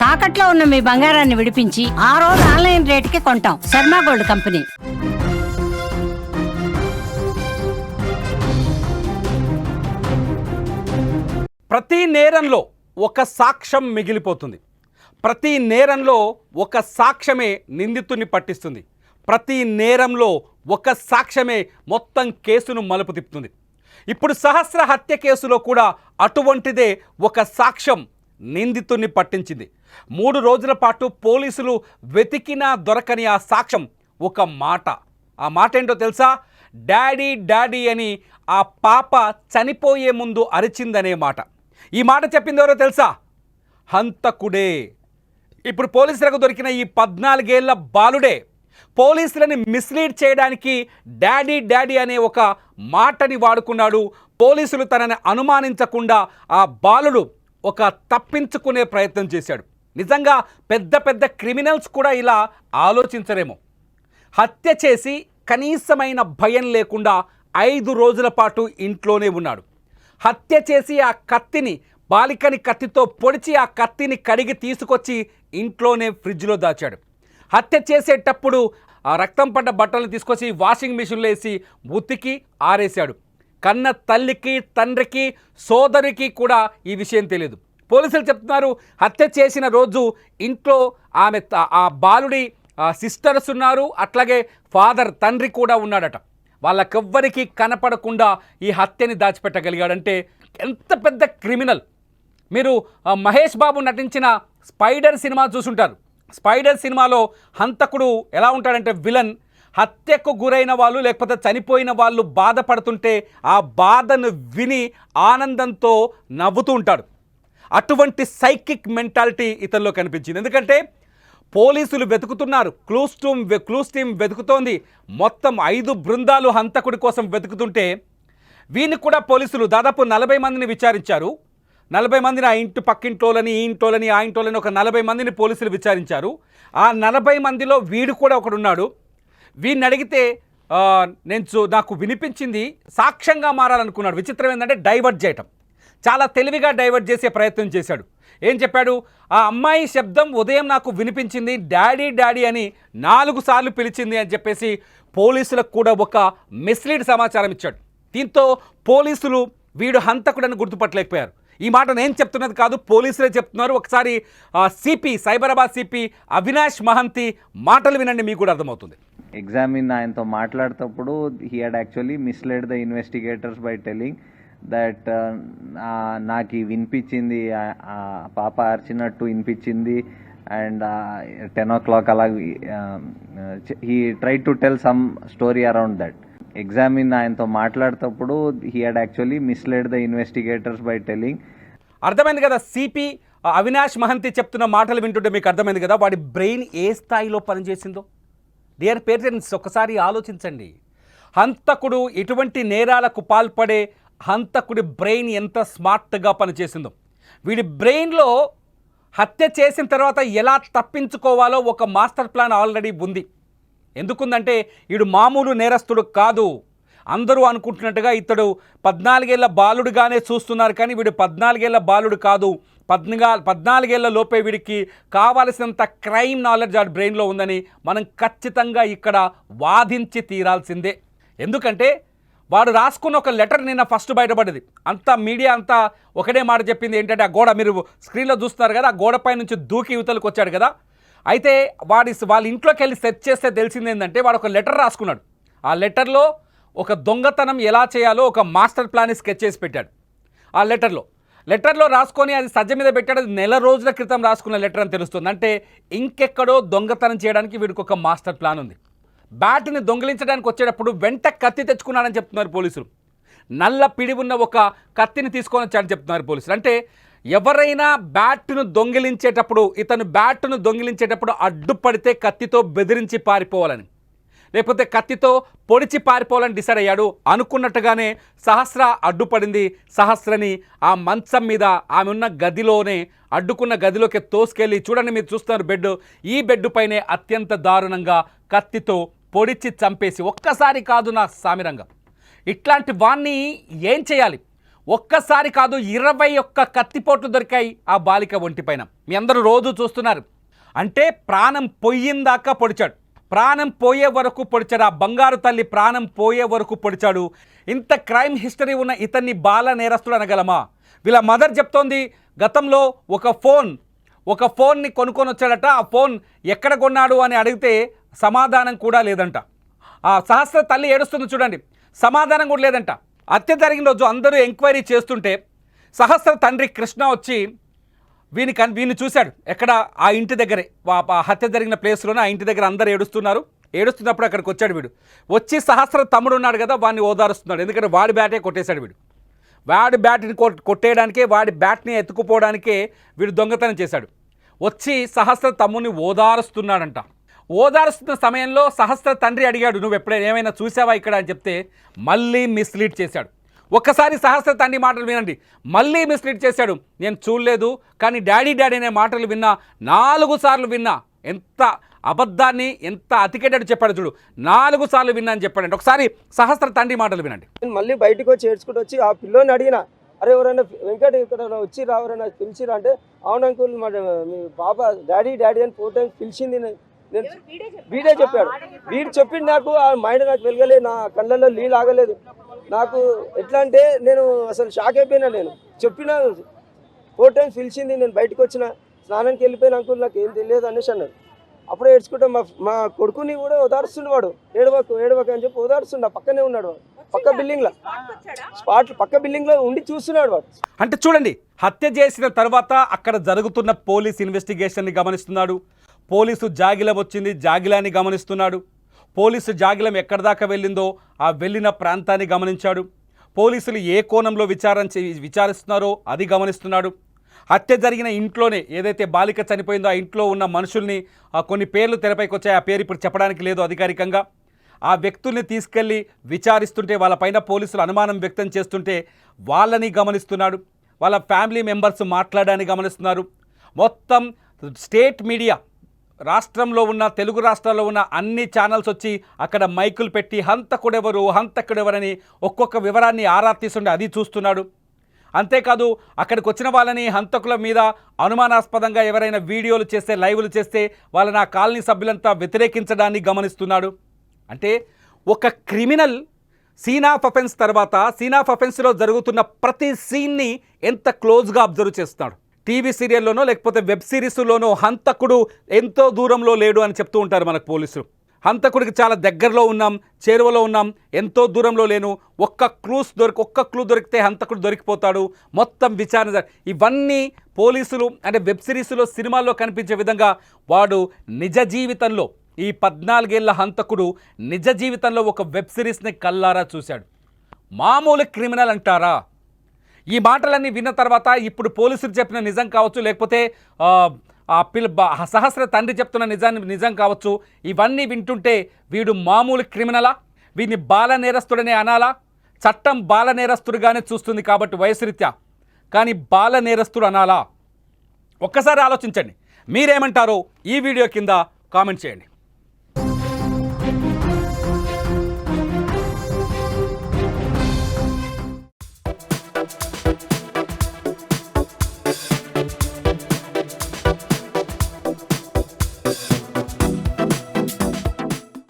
తాకట్లో ఉన్న మీ బంగారాన్ని విడిపించి ఆ రోజు ఆన్లైన్ రేటుకి కొంటాం. Sharma gold company. ప్రతి నేరంలో ఒక సాక్ష్యం మిగిలిపోతుంది. ప్రతి నేరంలో ఒక సాక్ష్యమే నిందితుని పట్టిస్తుంది. ప్రతి నేరంలో ఒక సాక్ష్యమే మొత్తం కేసును మలుపు తిప్పుతుంది. ఇప్పుడు సహస్ర హత్య కేసులో కూడా అటువంటిదే ఒక సాక్ష్యం నిందితుని పట్టించింది. 3 రోజుల పాటు పోలీసులు వెతికినా దొరకని ఆ సాక్ష్యం ఒక మాట. ఆ మాట ఏంటో తెలుసా? డాడీ డాడీ అని ఆ పాప చనిపోయే ముందు అరిచిందనే మాట. ఈ మాట చెప్పింది ఎవరో తెలుసా? హంతకుడే. ఇప్పుడు పోలీసులకు దొరికిన ఈ 14 ఏళ్ల బాలుడే పోలీసులని మిస్లీడ్ చేయడానికి డాడీ డాడీ అనే ఒక మాటని వాడుకున్నాడు. పోలీసులు తనని అనుమానించకుండా ఆ బాలుడు ఒక తప్పించుకునే ప్రయత్నం చేశాడు. నిజంగా పెద్ద పెద్ద క్రిమినల్స్ కూడా ఇలా ఆలోచించరేమో. హత్య చేసి కనీసమైన భయం లేకుండా 5 రోజుల పాటు ఇంట్లోనే ఉన్నాడు. హత్య చేసి ఆ కత్తిని బాలికని కత్తితో పొడిచి ఆ కత్తిని కడిగి తీసుకొచ్చి ఇంట్లోనే ఫ్రిడ్జ్లో దాచాడు. హత్య చేసేటప్పుడు ఆ రక్తం పడ్డ బట్టలను తీసుకొచ్చి వాషింగ్ మిషన్లో వేసి ఉతికి ఆరేశాడు. కన్న తల్లికి, తండ్రికి, సోదరికి కూడా ఈ విషయం తెలియదు. పోలీసులు చెప్తున్నారు హత్య చేసిన రోజు ఇంట్లో ఆ బాలుడి సిస్టర్స్ ఉన్నారు, అట్లాగే ఫాదర్ తండ్రి కూడా ఉన్నాడట. వాళ్ళకెవ్వరికి కనపడకుండా ఈ హత్యని దాచిపెట్టగలిగాడంటే ఎంత పెద్ద క్రిమినల్. మీరు మహేష్ బాబు నటించిన స్పైడర్ సినిమా చూసుంటారు. స్పైడర్ సినిమాలో హంతకుడు ఎలా ఉంటాడంటే విలన్, హత్యకు గురైన వాళ్ళు లేకపోతే చనిపోయిన వాళ్ళు బాధపడుతుంటే ఆ బాధను విని ఆనందంతో నవ్వుతూ ఉంటాడు. అటువంటి సైకిక్ మెంటాలిటీ ఇతనిలో కనిపించింది. ఎందుకంటే పోలీసులు వెతుకుతున్నారు, క్లూస్ టీమ్ వెతుకుతోంది. మొత్తం 5 బృందాలు హంతకుడి కోసం వెతుకుతుంటే వీని కూడా పోలీసులు దాదాపు 40 మందిని విచారించారు. 40 మందిని ఆ ఇంటి పక్కింటోలని, ఈ ఇంటోలని, ఆ ఇంటోలని ఒక 40 మందిని పోలీసులు విచారించారు. ఆ 40 మందిలో వీడు కూడా ఒకడున్నాడు. వీడిని అడిగితే నాకు వినిపించింది సాక్ష్యంగా మారాలనుకున్నాడు. విచిత్రం ఏంటంటే డైవర్ట్ చేయటం, చాలా తెలివిగా డైవర్ట్ చేసే ప్రయత్నం చేశాడు. ఏం చెప్పాడు? ఆ అమ్మాయి శబ్దం ఉదయం నాకు వినిపించింది, డాడీ డాడీ అని 4 సార్లు పిలిచింది అని చెప్పేసి పోలీసులకు కూడా ఒక మిస్లీడ్ సమాచారం ఇచ్చాడు. దీంతో పోలీసులు వీడు హంతకుడని గుర్తుపట్టలేకపోయారు. ఈ మాట నేను చెప్తున్నది కాదు, పోలీసులే చెప్తున్నారు. ఒకసారి సిపి, సైబరాబాద్ సిపి అవినాష్ మహంతి మాటలు వినండి, మీకు కూడా అర్థమవుతుంది. ఎగ్జామిన్ ఆయనతో మాట్లాడేటప్పుడు he had actually misled the investigators by telling that నాకు వినిపించింది, పాప అరిచినట్టు వినిపించింది అండ్ 10 o'clock అలా he try to tell some story around that. Examine ఆయనతో మాట్లాడేటప్పుడు he had actually misled the investigators by telling. అర్థమైంది కదా? సిపి అవినాష్ మహంతి చెప్తున్న మాటలు వింటుంటే మీకు అర్థమైంది కదా వాడి బ్రెయిన్ ఏ స్థాయిలో పనిచేసిందో. డియర్ పేరెంట్స్, ఒకసారి ఆలోచించండి. హంతకుడు ఎటువంటి నేరాలకు పాల్పడే హంతకుడి బ్రెయిన్ ఎంత స్మార్ట్గా పనిచేసిందో. వీడి బ్రెయిన్లో హత్య చేసిన తర్వాత ఎలా తప్పించుకోవాలో ఒక మాస్టర్ ప్లాన్ ఆల్రెడీ ఉంది. ఎందుకుందంటే వీడు మామూలు నేరస్తుడు కాదు. అందరూ అనుకుంటున్నట్టుగా ఇతడు 14 ఏళ్ల బాలుడుగానే చూస్తున్నారు, కానీ వీడు 14 ఏళ్ల బాలుడు కాదు. 14 ఏళ్ల లోపే వీడికి కావాల్సినంత క్రైమ్ నాలెడ్జ్ ఆ బ్రెయిన్లో ఉందని మనం ఖచ్చితంగా ఇక్కడ వాదించి తీరాల్సిందే. ఎందుకంటే వాడు రాసుకున్న ఒక లెటర్ నిన్న ఫస్ట్ బయటపడింది. అంతా మీడియా అంతా ఒకటే మాట చెప్పింది ఏంటంటే, ఆ గోడ మీరు స్క్రీన్లో చూస్తున్నారు కదా, ఆ గోడపై నుంచి దూకి యువతలకు వచ్చాడు కదా. అయితే వాళ్ళ ఇంట్లోకి వెళ్ళి సెర్చ్ చేస్తే తెలిసింది ఏంటంటే వాడు ఒక లెటర్ రాసుకున్నాడు. ఆ లెటర్లో ఒక దొంగతనం ఎలా చేయాలో ఒక మాస్టర్ ప్లాన్ స్కెచ్ చేసి పెట్టాడు. ఆ లెటర్లో రాసుకొని అది సజ్జ మీద పెట్టాడు. అది 1 రోజుల క్రితం రాసుకున్న లెటర్ అని తెలుస్తుంది. అంటే ఇంకెక్కడో దొంగతనం చేయడానికి వీడికి ఒక మాస్టర్ ప్లాన్ ఉంది. బ్యాట్ని దొంగిలించడానికి వచ్చేటప్పుడు వెంట కత్తి తెచ్చుకున్నాడని చెప్తున్నారు పోలీసులు. నల్ల పిడి ఉన్న ఒక కత్తిని తీసుకొని వచ్చాడని చెప్తున్నారు పోలీసులు. అంటే ఎవరైనా బ్యాట్ను దొంగిలించేటప్పుడు అడ్డుపడితే కత్తితో బెదిరించి పారిపోవాలని, లేకపోతే కత్తితో పొడిచి పారిపోవాలని డిసైడ్ అయ్యాడు. అనుకున్నట్టుగానే సహస్ర అడ్డుపడింది. సహస్రని ఆ మంచం మీద ఆమె ఉన్న గదిలోనే అడ్డుకున్న గదిలోకి తోసుకెళ్ళి, చూడండి మీరు చూస్తున్నారు బెడ్, ఈ బెడ్ పైనే అత్యంత దారుణంగా కత్తితో పొడిచి చంపేసి, ఒక్కసారి కాదు నా సామిరంగా, ఇట్లాంటి వాణ్ణి ఏం చేయాలి? ఒక్కసారి కాదు 21 కత్తిపోట్లు దొరికాయి ఆ బాలిక ఒంటిపైన. మీ అందరూ రోజు చూస్తున్నారు. అంటే ప్రాణం పోయిందాకా పొడిచాడు, ప్రాణం పోయే వరకు పొడిచాడు. ఆ బంగారు తల్లి ప్రాణం పోయే వరకు పొడిచాడు. ఇంత క్రైమ్ హిస్టరీ ఉన్న ఇతన్ని బాల నేరస్తుడు అనగలమా? వీళ్ళ మదర్ చెప్తోంది గతంలో ఒక ఫోన్ని కొనుక్కొని వచ్చాడట. ఆ ఫోన్ ఎక్కడ కొన్నాడు అని అడిగితే సమాధానం కూడా లేదంట. ఆ సహస్ర తల్లి ఏడుస్తుంది చూడండి, సమాధానం కూడా లేదంట. హత్య జరిగిన రోజు అందరూ ఎంక్వైరీ చేస్తుంటే సహస్ర తండ్రి కృష్ణ వచ్చి వీని చూశాడు. ఎక్కడ? ఆ ఇంటి దగ్గరే, ఆ హత్య జరిగిన ప్లేస్లోనే ఆ ఇంటి దగ్గర అందరూ ఏడుస్తున్నప్పుడు అక్కడికి వచ్చాడు. వీడు వచ్చి సహస్ర తమ్ముడు ఉన్నాడు కదా, వాడిని ఓదారుస్తున్నాడు. ఎందుకంటే వాడి బ్యాటే కొట్టేశాడు. వాడి బ్యాట్ని కొట్టేయడానికే, వాడి బ్యాట్ని ఎత్తుకుపోవడానికే వీడు దొంగతనం చేశాడు. వచ్చి సహస్ర తమ్ముడిని ఓదారుస్తున్నాడంట. ఓదారుస్తున్న సమయంలో సహస్ర తండ్రి అడిగాడు, నువ్వు ఎప్పుడైనా ఏమైనా చూసావా ఇక్కడ అని చెప్తే మళ్ళీ మిస్లీడ్ చేశాడు. ఒక్కసారి సహస్ర తండ్రి మాటలు వినండి, మళ్ళీ మిస్లీడ్ చేశాడు. నేను చూడలేదు, కానీ డాడీ అనే మాటలు విన్నా, 4 సార్లు విన్నా. ఎంత అబద్ధాన్ని, ఎంత అతికేటట్టు చెప్పాడు చూడు, 4 సార్లు విన్నా అని చెప్పాడంటే. ఒకసారి సహస్ర తండ్రి మాటలు వినండి. నేను మళ్ళీ బయటకు వచ్చి ఏడ్చుకుంటూ వచ్చి ఆ పిల్లోని అడిగిన, అరే ఎవరైనా వెంకట్ ఇక్కడ వచ్చిరా, ఎవరైనా పిలిచిరా అంటే, అవును అంకుల్ మీ పాప డాడీ అని 4 times పిలిచింది. నేను వీడే చెప్పాడు. వీడు చెప్పింది నాకు ఆ మైండ్ నాకు వెలగలేదు, నా కళ్ళల్లో నీళ్ళు ఆగలేదు. నాకు ఎట్లా అంటే నేను అసలు షాక్ అయిపోయినా. నేను చెప్పిన 4 times పిలిచింది, నేను బయటకు వచ్చిన, స్నానానికి వెళ్ళిపోయిన అంకుల్ నాకు ఏం తెలియదు అనేసి అన్నాడు. అప్పుడే ఏడ్చుకుంటా మా కొడుకుని కూడా ఓదారుస్తుండే, వాడు ఏడవకు అని చెప్పి ఓదారుస్తుండ. పక్కనే ఉన్నాడు, పక్క బిల్డింగ్లో పక్క బిల్డింగ్లో ఉండి చూస్తున్నాడు వాడు. అంటే చూడండి, హత్య చేసిన తర్వాత అక్కడ జరుగుతున్న పోలీస్ ఇన్వెస్టిగేషన్ని గమనిస్తున్నాడు. పోలీసు జాగిలం వచ్చింది, జాగిలాన్ని గమనిస్తున్నాడు. పోలీసు జాగిలం ఎక్కడి దాకా వెళ్ళిందో ఆ వెళ్ళిన ప్రాంతాన్ని గమనించాడు. పోలీసులు ఏ కోణంలో విచారిస్తున్నారో అది గమనిస్తున్నాడు. హత్య జరిగిన ఇంట్లోనే, ఏదైతే బాలిక చనిపోయిందో ఆ ఇంట్లో ఉన్న మనుషుల్ని కొన్ని పేర్లు తెరపైకి వచ్చాయి. ఆ పేరు ఇప్పుడు చెప్పడానికి లేదు అధికారికంగా. ఆ వ్యక్తుల్ని తీసుకెళ్ళి విచారిస్తుంటే, వాళ్ళపైన పోలీసులు అనుమానం వ్యక్తం చేస్తుంటే వాళ్ళని గమనిస్తున్నాడు. వాళ్ళ ఫ్యామిలీ మెంబర్స్ మాట్లాడడానికి గమనిస్తున్నారు. మొత్తం స్టేట్ మీడియా, రాష్ట్రంలో ఉన్న, తెలుగు రాష్ట్రాల్లో ఉన్న అన్ని ఛానల్స్ వచ్చి అక్కడ మైకులు పెట్టి హంతకుడెవరని ఒక్కొక్క వివరాన్ని ఆరా తీస్తుండే అది చూస్తున్నాడు. అంతేకాదు అక్కడికి వచ్చిన వాళ్ళని, హంతకుల మీద అనుమానాస్పదంగా ఎవరైనా వీడియోలు చేస్తే, లైవ్లు చేస్తే వాళ్ళని ఆ కాలనీ సభ్యులంతా వ్యతిరేకించడాన్ని గమనిస్తున్నాడు. అంటే ఒక క్రిమినల్ సీన్ ఆఫ్ అఫెన్స్ తర్వాత సీన్ ఆఫ్ అఫెన్స్లో జరుగుతున్న ప్రతి సీన్ని ఎంత క్లోజ్గా అబ్జర్వ్ చేస్తున్నాడు. టీవీ సీరియల్లోనో లేకపోతే వెబ్ సిరీస్లోనో హంతకుడు ఎంతో దూరంలో లేడు అని చెప్తూ ఉంటారు మనకు పోలీసులు. హంతకుడికి చాలా దగ్గరలో ఉన్నాం, చేరువలో ఉన్నాం, ఎంతో దూరంలో లేను. ఒక్క క్లూ దొరికితే హంతకుడు దొరికిపోతాడు. మొత్తం విచారణ, ఇవన్నీ పోలీసులు అంటే వెబ్ సిరీస్లో, సినిమాల్లో కనిపించే విధంగా వాడు నిజ జీవితంలో, ఈ 14 ఏళ్ల హంతకుడు నిజ జీవితంలో ఒక వెబ్ సిరీస్ని కల్లారా చూశాడు. మామూలు క్రిమినల్ అంటారా? ఈ మాటలన్నీ విన్న తర్వాత ఇప్పుడు పోలీసులు చెప్పిన నిజం కావచ్చు, లేకపోతే సహస్ర తండ్రి చెప్తున్న నిజం కావచ్చు, ఇవన్నీ వింటుంటే వీడు మామూలు క్రిమినలా? వీడిని బాల నేరస్తుడనే అనాలా? చట్టం బాల నేరస్తుడుగానే చూస్తుంది కాబట్టి వయసురీత్యా, కానీ బాల నేరస్తుడు అనాలా? ఒక్కసారి ఆలోచించండి. మీరేమంటారో ఈ వీడియో కింద కామెంట్ చేయండి.